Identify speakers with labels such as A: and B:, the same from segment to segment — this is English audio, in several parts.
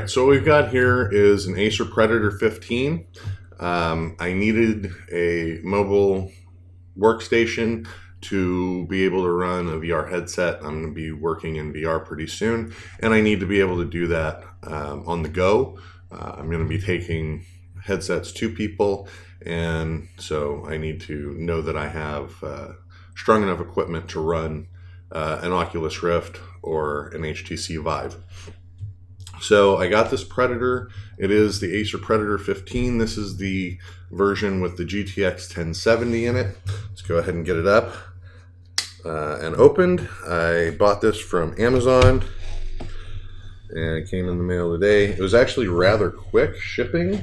A: Alright, so what we've got here is an Acer Predator 15. I needed a mobile workstation to be able to run a VR headset. I'm going to be working in VR pretty soon, and I need to be able to do that on the go. I'm going to be taking headsets to people, and so I need to know that I have strong enough equipment to run an Oculus Rift or an HTC Vive. So I got this Predator. It is the Acer Predator 15. This is the version with the GTX 1070 in it. Let's go ahead and get it up and opened. I bought this from Amazon and it came in the mail today. It was actually rather quick shipping.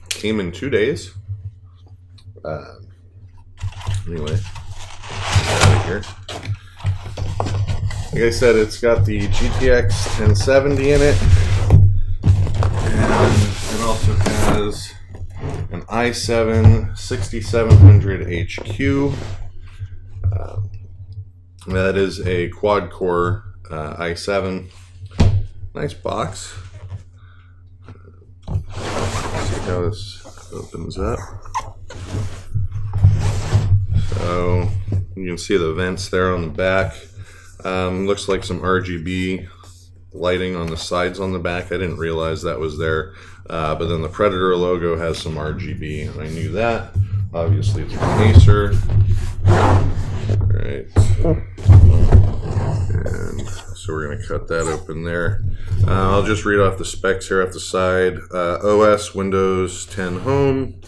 A: Came in 2 days. Anyway, get out of here. Like I said, it's got the GTX 1070 in it, and it also has an i7 6700 HQ. That is a quad-core i7. Nice box. Let's see how this opens up. So you can see the vents there on the back. Looks like some RGB lighting on the sides on the back. I didn't realize that was there. But then the Predator logo has some RGB, and I knew that. Obviously, it's from Acer. Alright. And so we're going to cut that open there. I'll just read off the specs here off the side. OS, Windows 10 Home.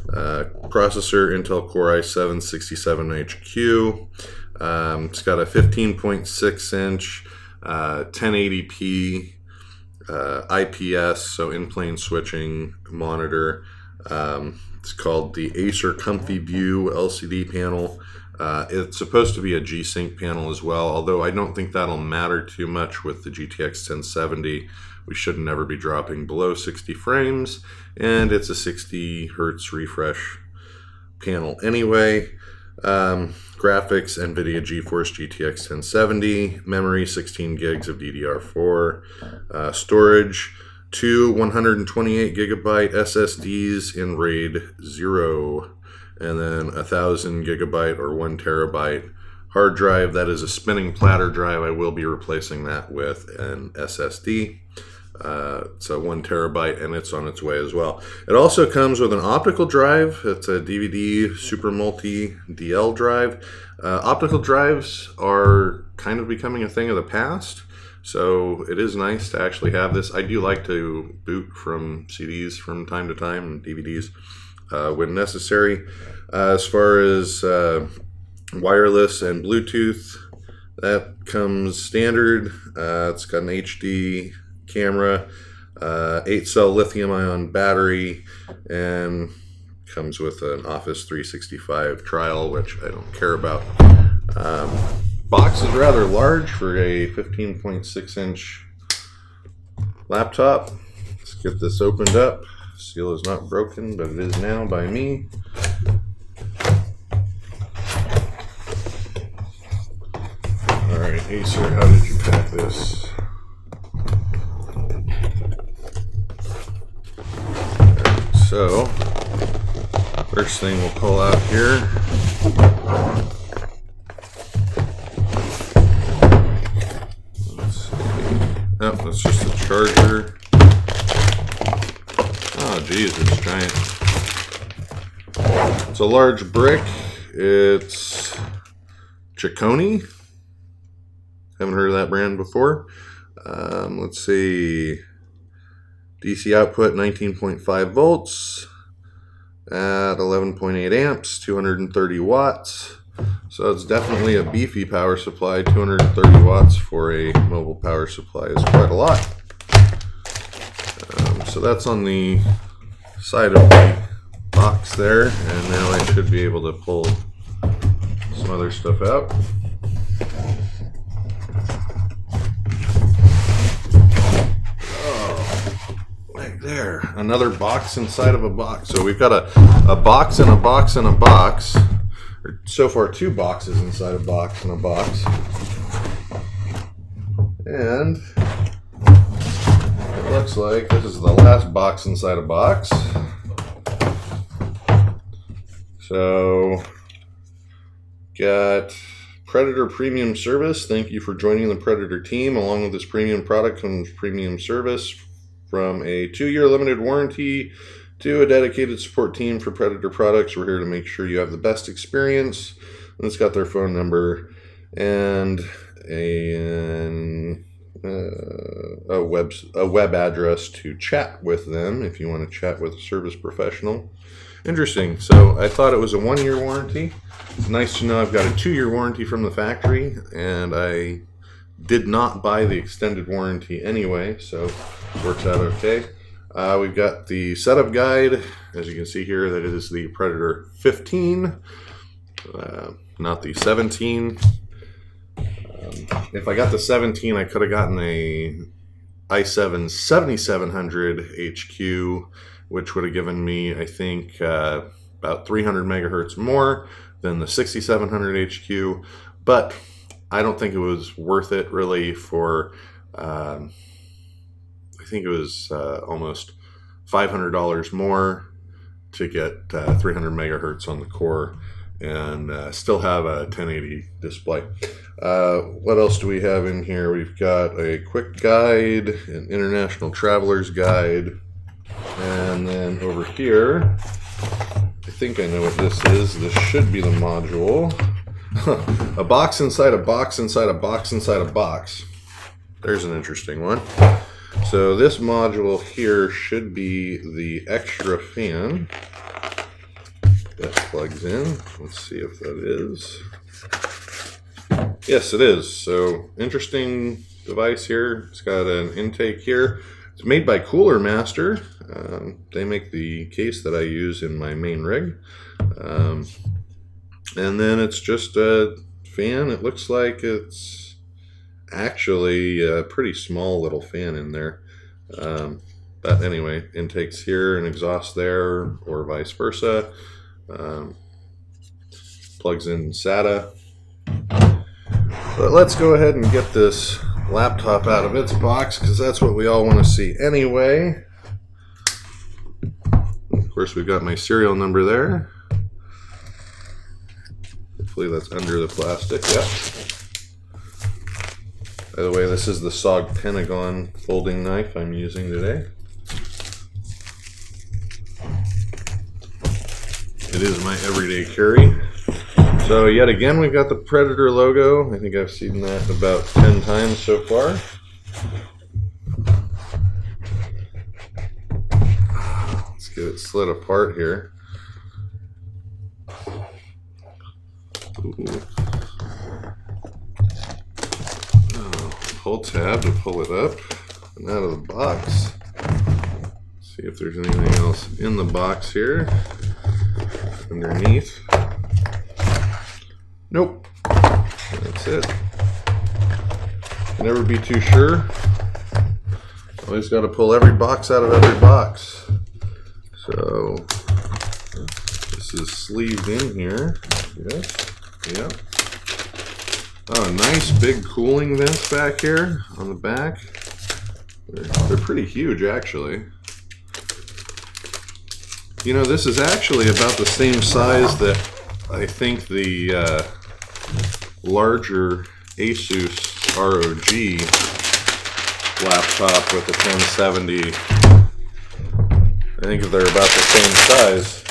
A: Processor, Intel Core i7 67HQ. It's got a 15.6 inch 1080p IPS, so in-plane switching monitor. It's called the Acer Comfy View LCD panel. It's supposed to be a G-Sync panel as well, although I don't think that'll matter too much with the GTX 1070. We should never be dropping below 60 frames, and it's a 60 Hertz refresh panel anyway. Graphics, Nvidia GeForce GTX 1070, memory 16 gigs of DDR4, storage 2 128 gigabyte SSDs in RAID 0, and then 1000 gigabyte or 1 terabyte hard drive. That is a spinning platter drive. I will be replacing that with an SSD. It's a 1 terabyte, and it's on its way as well. It also comes with an optical drive. It's a DVD Super Multi DL drive. Optical drives are kind of becoming a thing of the past, so it is nice to actually have this. I do like to boot from CDs from time to time and DVDs when necessary. As far as wireless and Bluetooth, that comes standard. It's got an HD camera, 8-cell lithium-ion battery, and comes with an Office 365 trial, which I don't care about. Box is rather large for a 15.6 inch laptop. Let's get this opened up. Seal is not broken, but it is now by me. Alright, Acer, how did you pack this? So, first thing we'll pull out here. Let's see. Oh, that's just a charger. Oh, geez, it's giant. It's a large brick. It's Chicone. Haven't heard of that brand before. Let's see. DC output 19.5 volts at 11.8 amps, 230 watts. So it's definitely a beefy power supply. 230 watts for a mobile power supply is quite a lot. So that's on the side of the box there, and now I should be able to pull some other stuff out. There, another box inside of a box. So we've got a box and a box and a box. Or so far, 2 boxes inside a box and a box. And looks like. This is the last box inside a box. So, got Predator Premium Service. Thank you for joining the Predator team. Along with this premium product comes premium service, from a 2-year limited warranty to a dedicated support team for Predator products. We're here to make sure you have the best experience. And it's got their phone number and a web address to chat with them if you want to chat with a service professional. Interesting. So I thought it was a 1-year warranty. It's nice to know I've got a 2-year warranty from the factory, and I did not buy the extended warranty anyway, so it works out okay. We've got the setup guide. As you can see here, that is the Predator 15, not the 17. If I got the 17, I could have gotten a i7 7700 HQ, which would have given me, I think, about 300 megahertz more than the 6700 HQ, but I don't think it was worth it really for, I think it was almost $500 more to get 300 megahertz on the core and still have a 1080 display. What else do we have in here? We've got a quick guide, an international traveler's guide, and then over here, I think I know what this is. This should be the module. A box inside a box inside a box inside a box. There's an interesting one. So this module here should be the extra fan that plugs in. Let's see if that is. Yes, it is. So interesting device here. It's got an intake here. It's made by Cooler Master. They make the case that I use in my main rig. And then it's just a fan. It looks like it's actually a pretty small little fan in there. But anyway, intakes here and exhaust there, or vice versa. Plugs in SATA. But let's go ahead and get this laptop out of its box, because that's what we all want to see anyway. Of course, we've got my serial number there. Hopefully that's under the plastic. Yep. By the way, this is the SOG Pentagon folding knife I'm using today. It is my everyday carry. So yet again, we've got the Predator logo. I think I've seen that about 10 times so far. Let's get it slid apart here. Ooh. Hold tab to pull it up and out of the box. See if there's anything else in the box here underneath. Nope. That's it. Can never be too sure. Always got to pull every box out of every box. So this is sleeved in here. Yes. Yeah. Oh, nice big cooling vents back here on the back. They're pretty huge, actually. You know, this is actually about the same size that I think the larger Asus ROG laptop with the 1070. I think they're about the same size.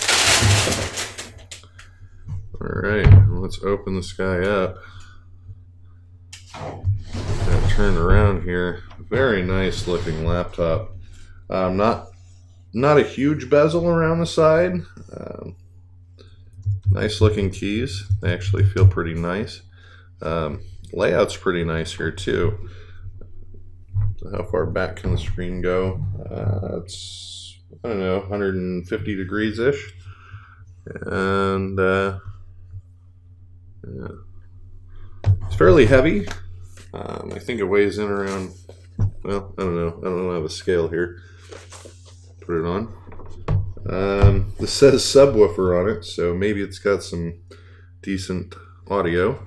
A: Alright, let's open this guy up. Turn around here. Very nice looking laptop. Not a huge bezel around the side. Nice looking keys. They actually feel pretty nice. Layout's pretty nice here too. So how far back can the screen go? It's, I don't know, 150 degrees ish. And yeah. It's fairly heavy. I think it weighs in around, well, I don't know. I don't have a scale here. Put it on. This says subwoofer on it, so maybe it's got some decent audio.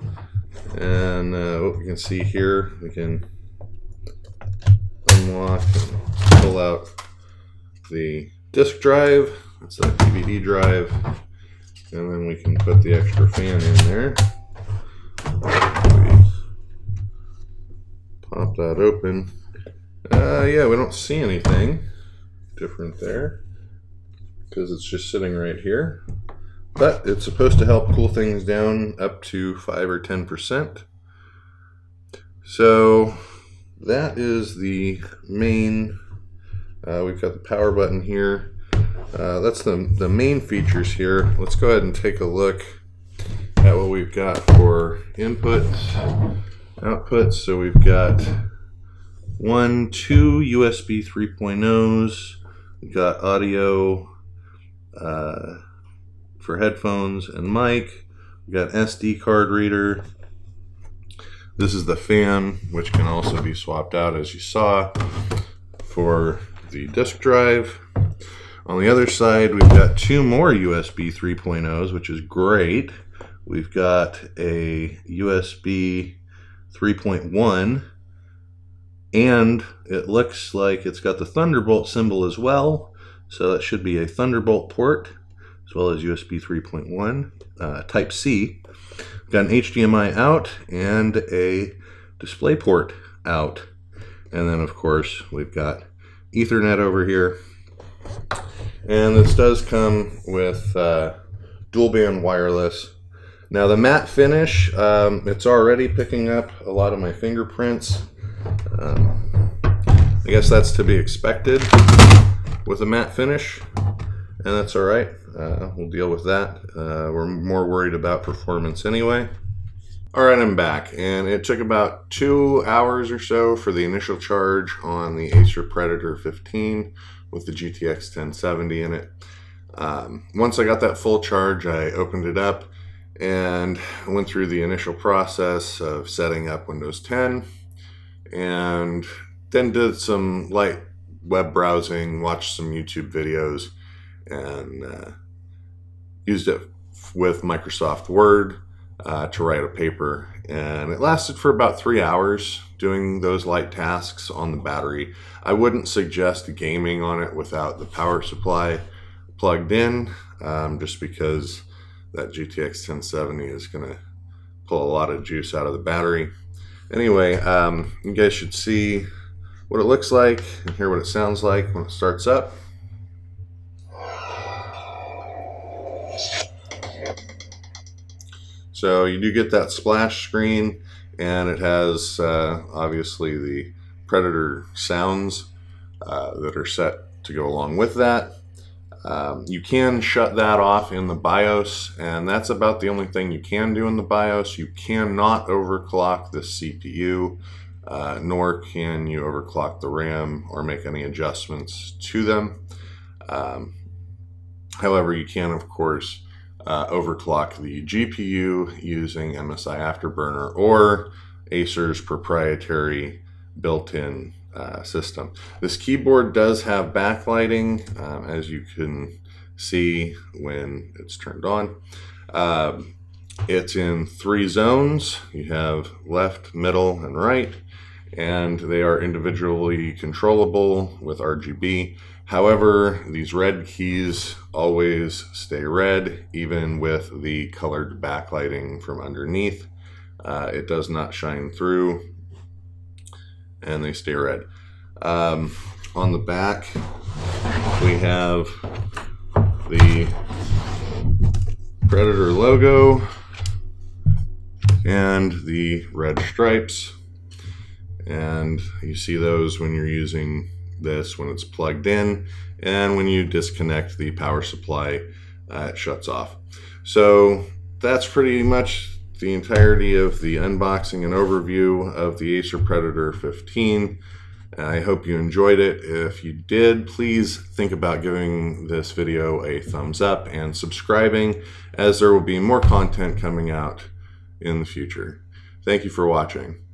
A: And what we can see here, we can unlock and pull out the disk drive. That's that DVD drive. And then we can put the extra fan in there. Pop that open. Yeah, we don't see anything different there because it's just sitting right here. But it's supposed to help cool things down up to 5 or 10%. So that is the main. We've got the power button here. That's the main features here. Let's go ahead and take a look at what we've got for inputs, outputs. So we've got 2 USB 3.0s. We've got audio for headphones and mic. We've got SD card reader. This is the fan, which can also be swapped out, as you saw, for the disk drive. On the other side, we've got 2 more USB 3.0s, which is great. We've got a USB 3.1, and it looks like it's got the Thunderbolt symbol as well. So that should be a Thunderbolt port, as well as USB 3.1, Type C. We've got an HDMI out and a display port out. And then, of course, we've got Ethernet over here. And this does come with dual band wireless. Now the matte finish, it's already picking up a lot of my fingerprints. I guess that's to be expected with a matte finish, and that's all right. We'll deal with that. We're more worried about performance anyway. All right, I'm back, and it took about 2 hours or so for the initial charge on the Acer Predator 15 with the GTX 1070 in it. Once I got that full charge, I opened it up and went through the initial process of setting up Windows 10, and then did some light web browsing, watched some YouTube videos, and used it with Microsoft Word to write a paper. And it lasted for about 3 hours doing those light tasks on the battery. I wouldn't suggest gaming on it without the power supply plugged in, just because that GTX 1070 is going to pull a lot of juice out of the battery. Anyway, you guys should see what it looks like and hear what it sounds like when it starts up. So you do get that splash screen, and it has obviously the Predator sounds that are set to go along with that. You can shut that off in the BIOS, and that's about the only thing you can do in the BIOS. You cannot overclock the CPU, nor can you overclock the RAM or make any adjustments to them. However, you can, of course, overclock the GPU using MSI Afterburner or Acer's proprietary built-in system. This keyboard does have backlighting, as you can see when it's turned on. It's in 3 zones. You have left, middle, and right, and they are individually controllable with RGB. However, these red keys always stay red, even with the colored backlighting from underneath. It does not shine through, and they stay red. On the back, we have the Predator logo and the red stripes, and you see those when you're using this when it's plugged in, and when you disconnect the power supply, it shuts off. So that's pretty much the entirety of the unboxing and overview of the Acer Predator 15. I hope you enjoyed it. If you did, please think about giving this video a thumbs up and subscribing, as there will be more content coming out in the future. Thank you for watching.